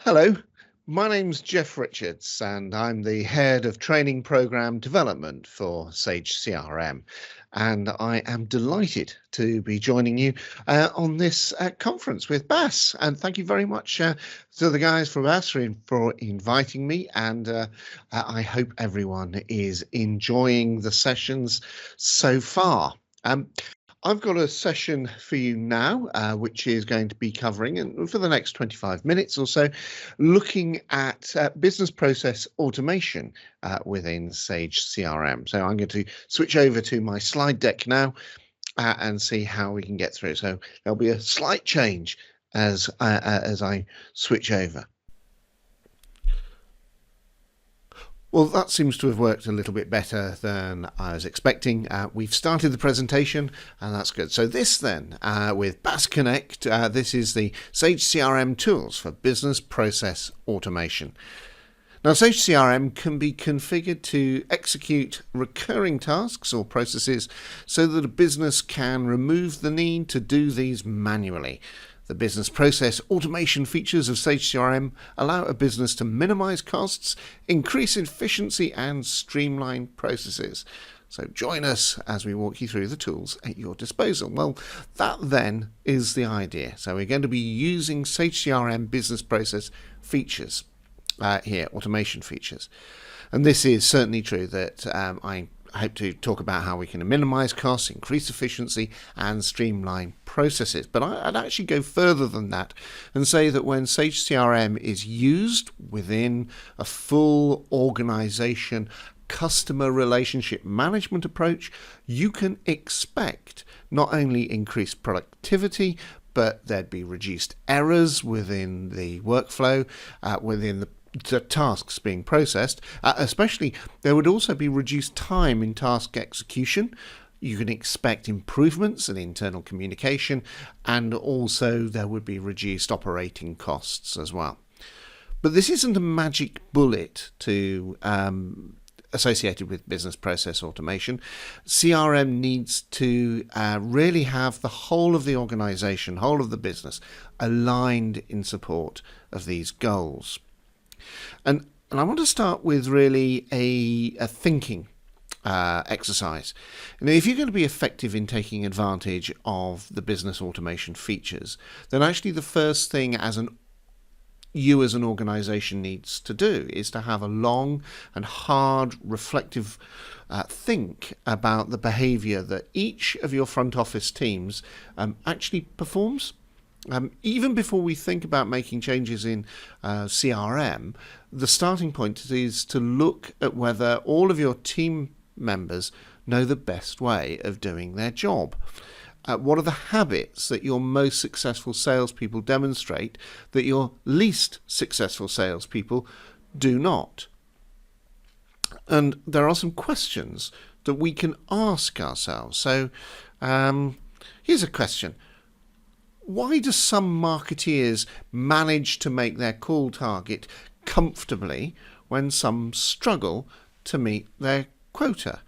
Hello, my name's Jeff Richards, and I'm the head of training program development for Sage CRM. And I am delighted to be joining you on this conference with BAASS. And thank you very much to the guys from BAASS for inviting me. And I hope everyone is enjoying the sessions so far. I've got a session for you now, which is going to be covering, and for the next 25 minutes or so, looking at business process automation within Sage CRM. So I'm going to switch over to my slide deck now and see how we can get through. So there'll be a slight change as I switch over. Well, that seems to have worked a little bit better than I was expecting. We've started the presentation, and that's good. So this then, with BAASS Connect, this is the Sage CRM tools for business process automation. Now, Sage CRM can be configured to execute recurring tasks or processes so that a business can remove the need to do these manually. The business process automation features of Sage CRM allow a business to minimize costs, increase efficiency, and streamline processes. So join us as we walk you through the tools at your disposal. Well, that then is the idea. So we're going to be using Sage CRM business process features here, automation features. And this is certainly true that I hope to talk about how we can minimize costs, increase efficiency, and streamline processes. But I'd actually go further than that and say that when Sage CRM is used within a full organization customer relationship management approach, you can expect not only increased productivity, but there'd be reduced errors within the workflow, within the tasks being processed, especially there would also be reduced time in task execution. You can expect improvements in internal communication, and also there would be reduced operating costs as well. But this isn't a magic bullet to associated with business process automation. CRM needs to really have the whole of the organization, whole of the business aligned in support of these goals. And I want to start with really a thinking exercise. Now, if you're going to be effective in taking advantage of the business automation features, then actually the first thing you as an organization needs to do is to have a long and hard reflective think about the behavior that each of your front office teams actually performs. Even before we think about making changes in CRM, the starting point is to look at whether all of your team members know the best way of doing their job. What are the habits that your most successful salespeople demonstrate that your least successful salespeople do not? And there are some questions that we can ask ourselves. So here's a question. Why do some marketeers manage to make their call target comfortably when some struggle to meet their quota?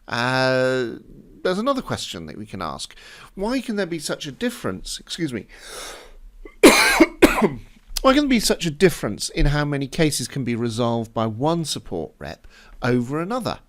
There's another question that we can ask. Why can there be such a difference? Why can there be such a difference in how many cases can be resolved by one support rep over another?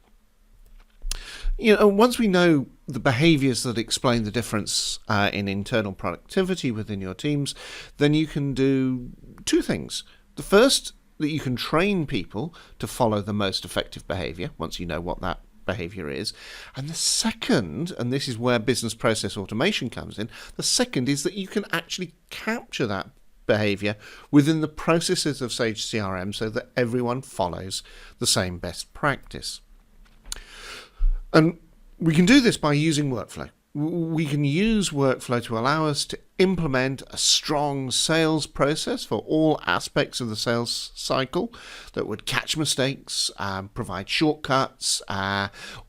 Once we know the behaviors that explain the difference in internal productivity within your teams, then you can do two things. The first, that you can train people to follow the most effective behavior once you know what that behavior is. And the second, and this is where business process automation comes in, the second is that you can actually capture that behavior within the processes of Sage CRM so that everyone follows the same best practice. And we can do this by using workflow. We can use workflow to allow us to implement a strong sales process for all aspects of the sales cycle that would catch mistakes, provide shortcuts,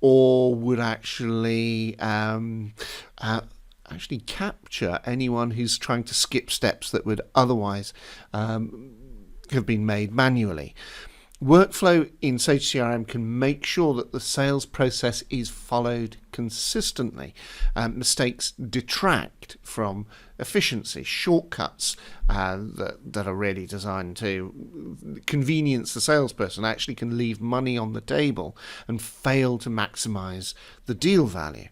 or would actually capture anyone who's trying to skip steps that would otherwise have been made manually. Workflow in Sage CRM can make sure that the sales process is followed consistently. Mistakes detract from efficiency, shortcuts that are really designed to convenience the salesperson actually can leave money on the table and fail to maximize the deal value.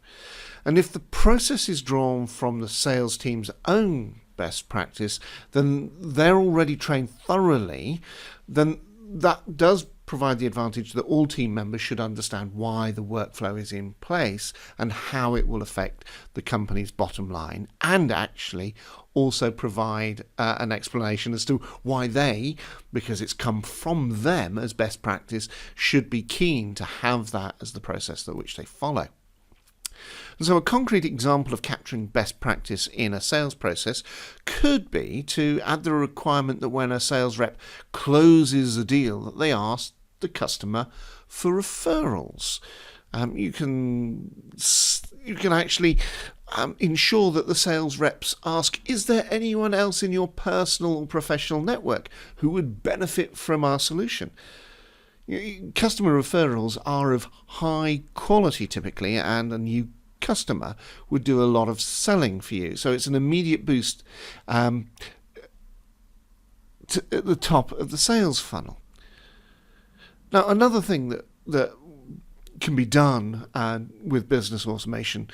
And if the process is drawn from the sales team's own best practice, then they're already trained thoroughly, then that does provide the advantage that all team members should understand why the workflow is in place and how it will affect the company's bottom line, and actually also provide an explanation as to why they, because it's come from them as best practice, should be keen to have that as the process that which they follow. And so a concrete example of capturing best practice in a sales process could be to add the requirement that when a sales rep closes a deal, that they ask the customer for referrals. You can actually ensure that the sales reps ask, is there anyone else in your personal or professional network who would benefit from our solution? Customer referrals are of high quality typically, and a new customer would do a lot of selling for you. So it's an immediate boost at the top of the sales funnel. Now, another thing that can be done with business automation,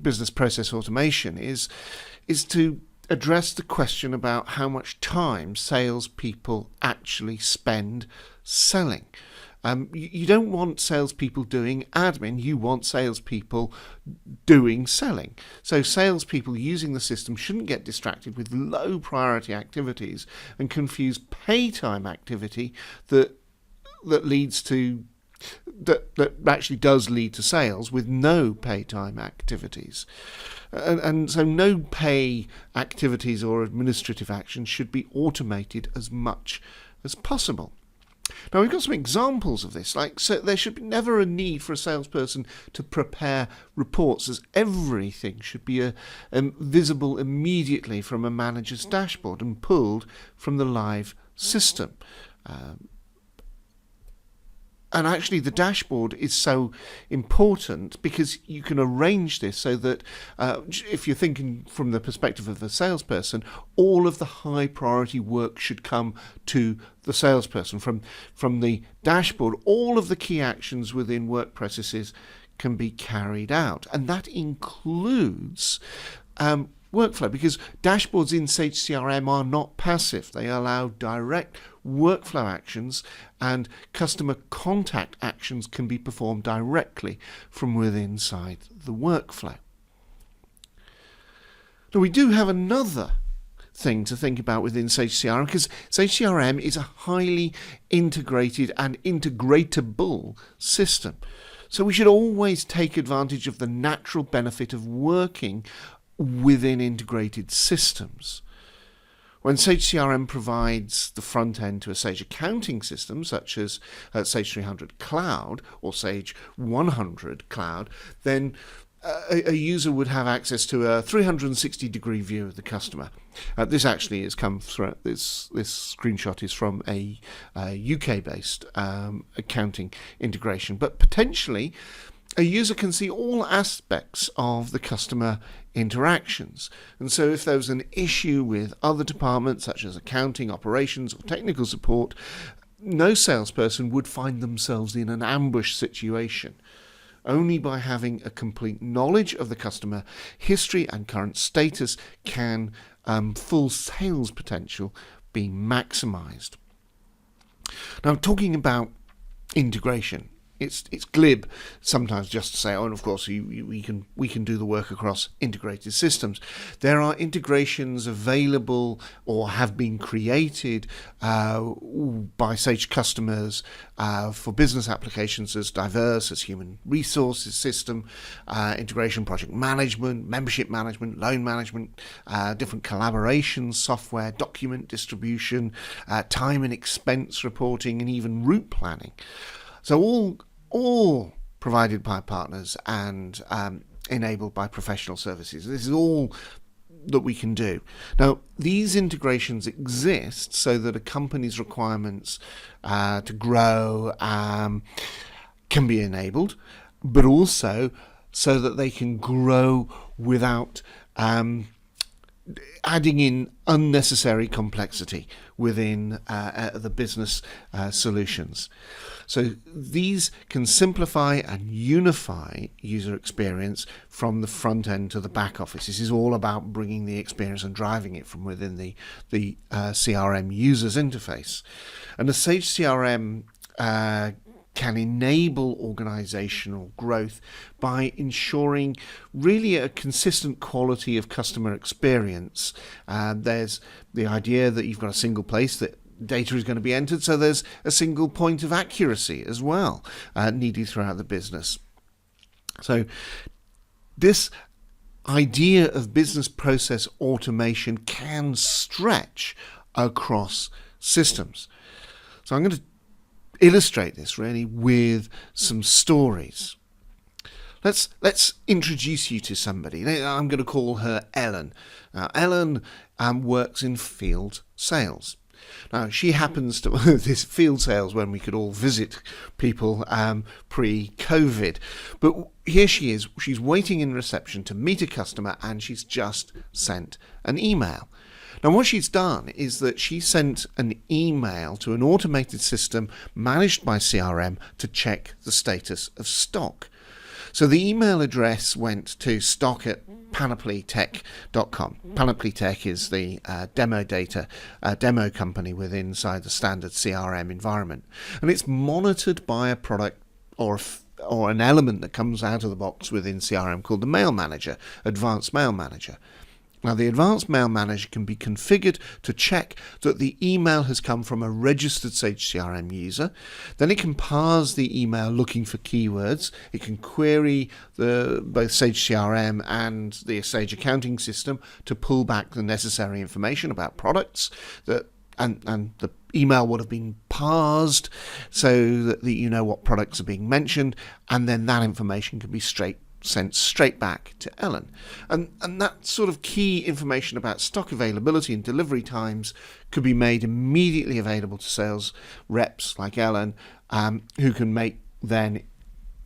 business process automation, is to address the question about how much time salespeople actually spend selling. You don't want salespeople doing admin, you want salespeople doing selling. So salespeople using the system shouldn't get distracted with low priority activities and confuse pay time activity that actually does lead to sales with no pay time activities. And so no pay activities or administrative actions should be automated as much as possible. Now, we've got some examples of this. So there should be never a need for a salesperson to prepare reports, as everything should be visible immediately from a manager's dashboard and pulled from the live system. And actually the dashboard is so important because you can arrange this so that if you're thinking from the perspective of the salesperson, all of the high priority work should come to the salesperson. From the dashboard, all of the key actions within work processes can be carried out. And that includes workflow, because dashboards in Sage CRM are not passive. They allow direct workflow actions, and customer contact actions can be performed directly from within inside the workflow. Now, we do have another thing to think about within Sage CRM, because Sage CRM is a highly integrated and integratable system. So we should always take advantage of the natural benefit of working within integrated systems. When Sage CRM provides the front end to a Sage accounting system, such as Sage 300 Cloud or Sage 100 Cloud, then a user would have access to a 360-degree view of the customer. This actually has come through. This screenshot is from a UK-based accounting integration, but potentially a user can see all aspects of the customer interactions. And so if there was an issue with other departments such as accounting, operations, or technical support, no salesperson would find themselves in an ambush situation. Only by having a complete knowledge of the customer history and current status can full sales potential be maximized. Now, talking about integration, it's glib sometimes just to say, oh, and of course we can do the work across integrated systems. There are integrations available or have been created by Sage customers for business applications as diverse as human resources system, integration, project management, membership management, loan management, different collaboration software, document distribution, time and expense reporting, and even route planning. So all provided by partners and enabled by professional services. This is all that we can do. Now, these integrations exist so that a company's requirements to grow can be enabled, but also so that they can grow without adding in unnecessary complexity within the business solutions. So these can simplify and unify user experience from the front end to the back office. This is all about bringing the experience and driving it from within the CRM user's interface. And the Sage CRM can enable organizational growth by ensuring really a consistent quality of customer experience. There's the idea that you've got a single place that data is going to be entered, so there's a single point of accuracy as well needed throughout the business. So this idea of business process automation can stretch across systems. So I'm going to illustrate this really with some stories. Let's introduce you to somebody. I'm going to call her Ellen. Now, Ellen works in field sales. Now, she happens to this field sales when we could all visit people pre-COVID. But here she is. She's waiting in reception to meet a customer, and she's just sent an email. Now, what she's done is that she sent an email to an automated system managed by CRM to check the status of stock. So the email address went to stock@panoplytech.com. Panoply Tech is the demo company within inside the standard CRM environment. And it's monitored by a product or an element that comes out of the box within CRM called the Mail Manager, Advanced Mail Manager. Now, the Advanced Mail Manager can be configured to check that the email has come from a registered Sage CRM user. Then it can parse the email looking for keywords. It can query both Sage CRM and the Sage accounting system to pull back the necessary information about products and the email would have been parsed so that you know what products are being mentioned, and then that information can be sent straight back to Ellen. And that sort of key information about stock availability and delivery times could be made immediately available to sales reps like Ellen, who can make then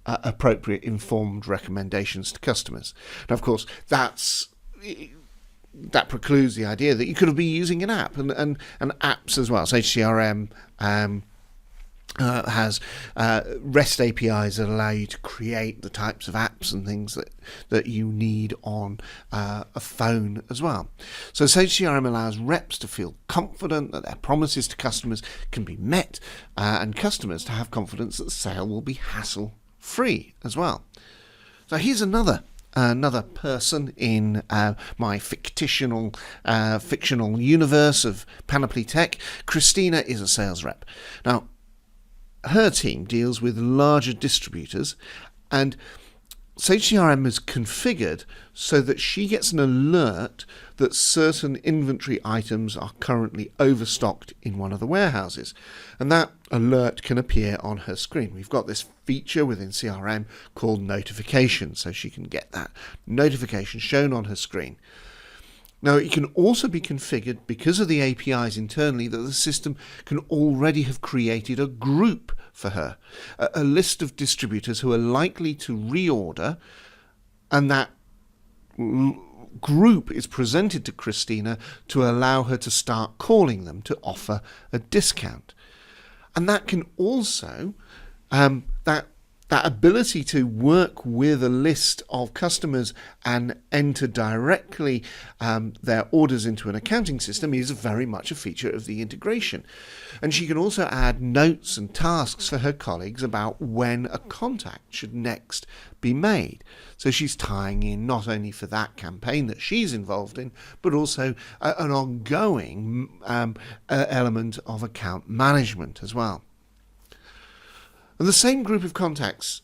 appropriate informed recommendations to customers. Now, of course, that precludes the idea that you could have been using an app and apps as well. Sage CRM has REST APIs that allow you to create the types of apps and things that you need on a phone as well. So Sage CRM allows reps to feel confident that their promises to customers can be met, and customers to have confidence that the sale will be hassle-free as well. So here's another person in my fictional universe of Panoply Tech. Christina is a sales rep. Now, her team deals with larger distributors, and Sage CRM is configured so that she gets an alert that certain inventory items are currently overstocked in one of the warehouses, and that alert can appear on her screen. We've got this feature within CRM called notifications, so she can get that notification shown on her screen. Now, it can also be configured because of the APIs internally that the system can already have created a group for her, a list of distributors who are likely to reorder, and that group is presented to Christina to allow her to start calling them to offer a discount. And that can also, that ability to work with a list of customers and enter directly their orders into an accounting system is very much a feature of the integration. And she can also add notes and tasks for her colleagues about when a contact should next be made. So she's tying in not only for that campaign that she's involved in, but also an ongoing element of account management as well. And the same group of contacts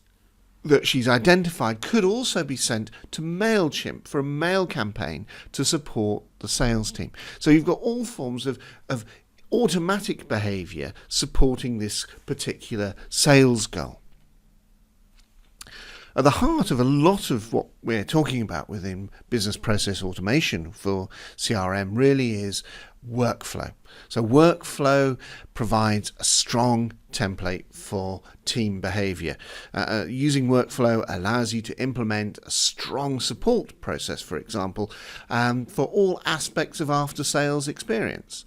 that she's identified could also be sent to MailChimp for a mail campaign to support the sales team. So you've got all forms of automatic behavior supporting this particular sales goal. At the heart of a lot of what we're talking about within business process automation for CRM really is workflow. So workflow provides a strong template for team behavior. Using workflow allows you to implement a strong support process, for example, for all aspects of after-sales experience.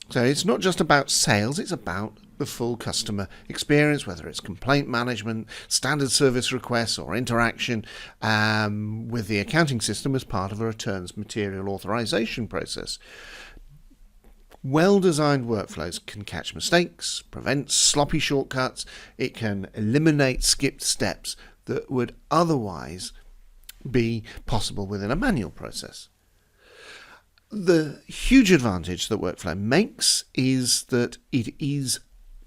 So it's not just about sales, it's about the full customer experience, whether it's complaint management, standard service requests, or interaction with the accounting system as part of a returns material authorization process. Well-designed workflows can catch mistakes, prevent sloppy shortcuts, it can eliminate skipped steps that would otherwise be possible within a manual process. The huge advantage that workflow makes is that it is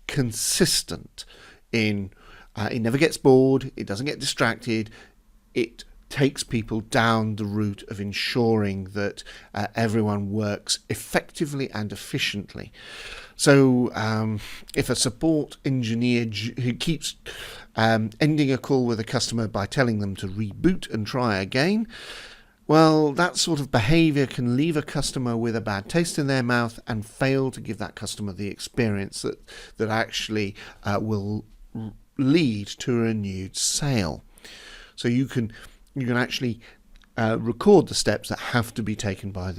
consistent in it never gets bored, it doesn't get distracted, it takes people down the route of ensuring that everyone works effectively and efficiently. So if a support engineer who keeps ending a call with a customer by telling them to reboot and try again, well, that sort of behavior can leave a customer with a bad taste in their mouth and fail to give that customer the experience that actually will lead to a renewed sale. So you can actually record the steps that have to be taken by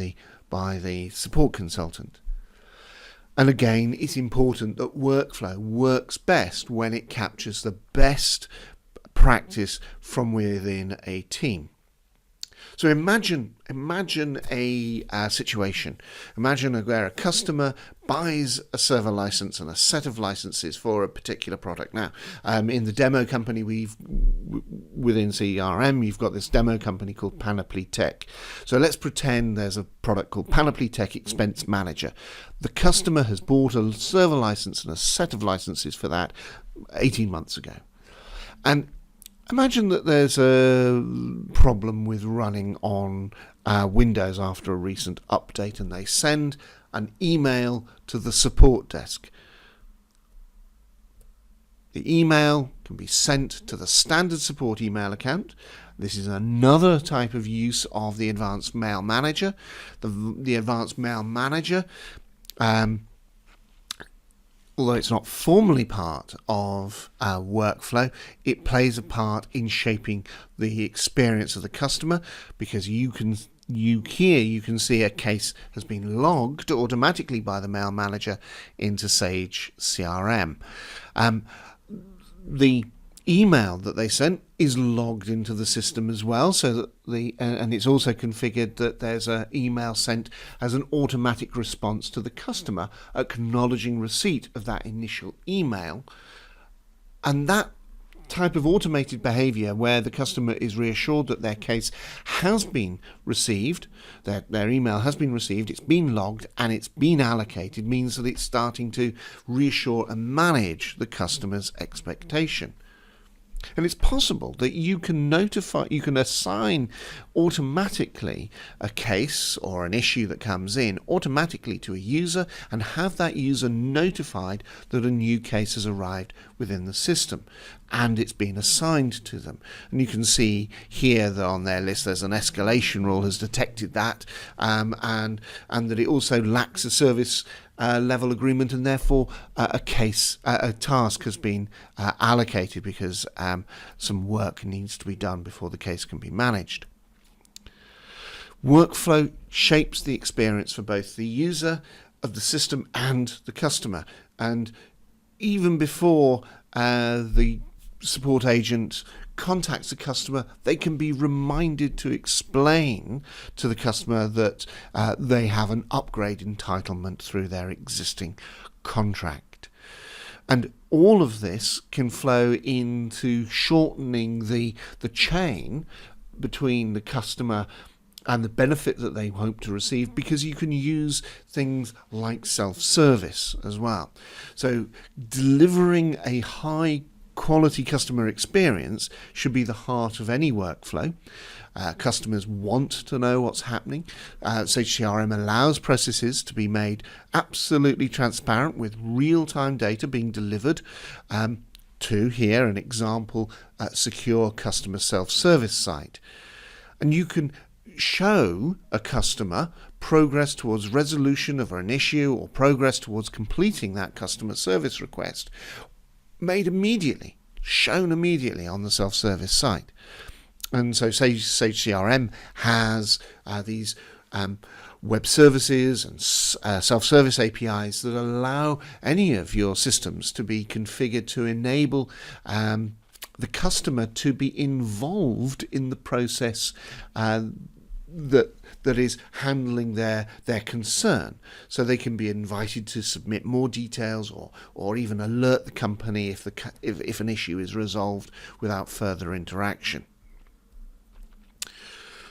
the support consultant. And again, it's important that workflow works best when it captures the best practice from within a team. So imagine a situation. Imagine where a customer buys a server license and a set of licenses for a particular product. Now, in the demo company within CRM, you've got this demo company called Panoply Tech. So let's pretend there's a product called Panoply Tech Expense Manager. The customer has bought a server license and a set of licenses for that 18 months ago. And imagine that there's a problem with running on Windows after a recent update, and they send an email to the support desk. The email can be sent to the standard support email account. This is another type of use of the Advanced Mail Manager. The Advanced Mail Manager, although it's not formally part of workflow, it plays a part in shaping the experience of the customer, because you can see a case has been logged automatically by the Mail Manager into Sage CRM. The email that they sent is logged into the system as well, so that and it's also configured that there's an email sent as an automatic response to the customer acknowledging receipt of that initial email. And that type of automated behavior, where the customer is reassured that their case has been received, their email has been received, it's been logged and it's been allocated, means that it's starting to reassure and manage the customer's expectation. And it's possible that you can assign automatically a case or an issue that comes in automatically to a user, and have that user notified that a new case has arrived within the system and it's been assigned to them. And you can see here that on their list there's an escalation rule has detected that, and that it also lacks a service level agreement, and therefore a task has been allocated because some work needs to be done before the case can be managed. Workflow shapes the experience for both the user of the system and the customer, and even before the support agent contacts the customer, they can be reminded to explain to the customer that they have an upgrade entitlement through their existing contract. And all of this can flow into shortening the chain between the customer and the benefit that they hope to receive, because you can use things like self-service as well. So delivering a high quality customer experience should be the heart of any workflow. Customers want to know what's happening. Sage CRM allows processes to be made absolutely transparent, with real-time data being delivered to here an example secure customer self-service site. And you can show a customer progress towards resolution of an issue or progress towards completing that customer service request made immediately, shown immediately on the self-service site. And so Sage CRM has these web services and self-service APIs that allow any of your systems to be configured to enable the customer to be involved in the process that is handling their concern. So they can be invited to submit more details or even alert the company if an issue is resolved without further interaction.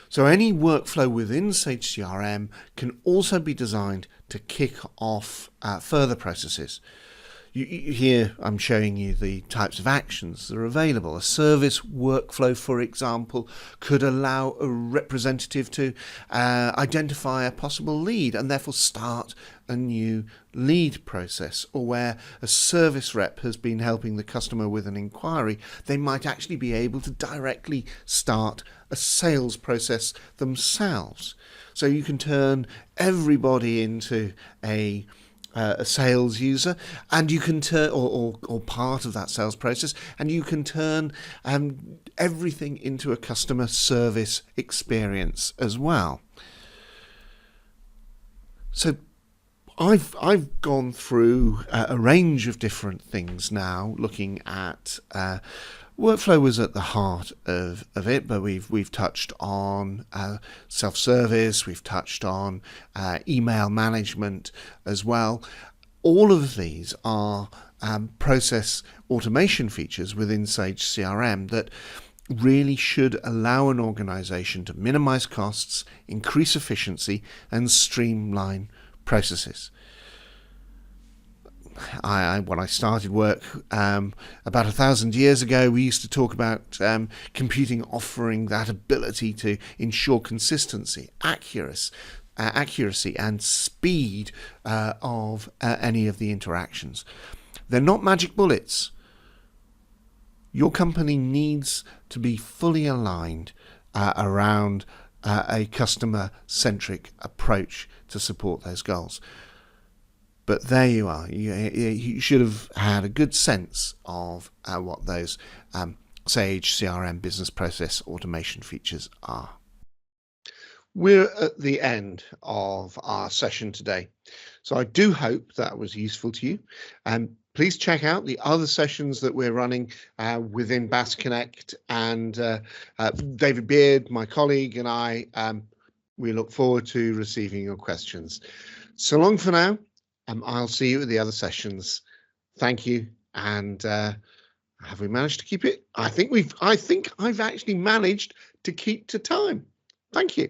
So any workflow within Sage CRM can also be designed to kick off further processes. Here I'm showing you the types of actions that are available. A service workflow, for example, could allow a representative to identify a possible lead and therefore start a new lead process. Or where a service rep has been helping the customer with an inquiry, they might actually be able to directly start a sales process themselves. So you can turn everybody into a sales user, and you can turn or part of that sales process, and you can turn everything into a customer service experience as well. So I've gone through a range of different things now, looking at workflow was at the heart of it, but we've touched on self-service, we've touched on email management as well. All of these are process automation features within Sage CRM that really should allow an organization to minimize costs, increase efficiency, and streamline processes. When I started work about 1,000 years ago, we used to talk about computing offering that ability to ensure consistency, accuracy and speed of any of the interactions. They're not magic bullets. Your company needs to be fully aligned around a customer-centric approach to support those goals. But there you are. You should have had a good sense of what those Sage CRM business process automation features are. We're at the end of our session today. So I do hope that was useful to you. Please check out the other sessions that we're running within BAASS Connect, and David Beard, my colleague, and I, we look forward to receiving your questions. So long for now. I'll see you at the other sessions. Thank you. And have we managed to keep it? I think I've actually managed to keep to time. Thank you.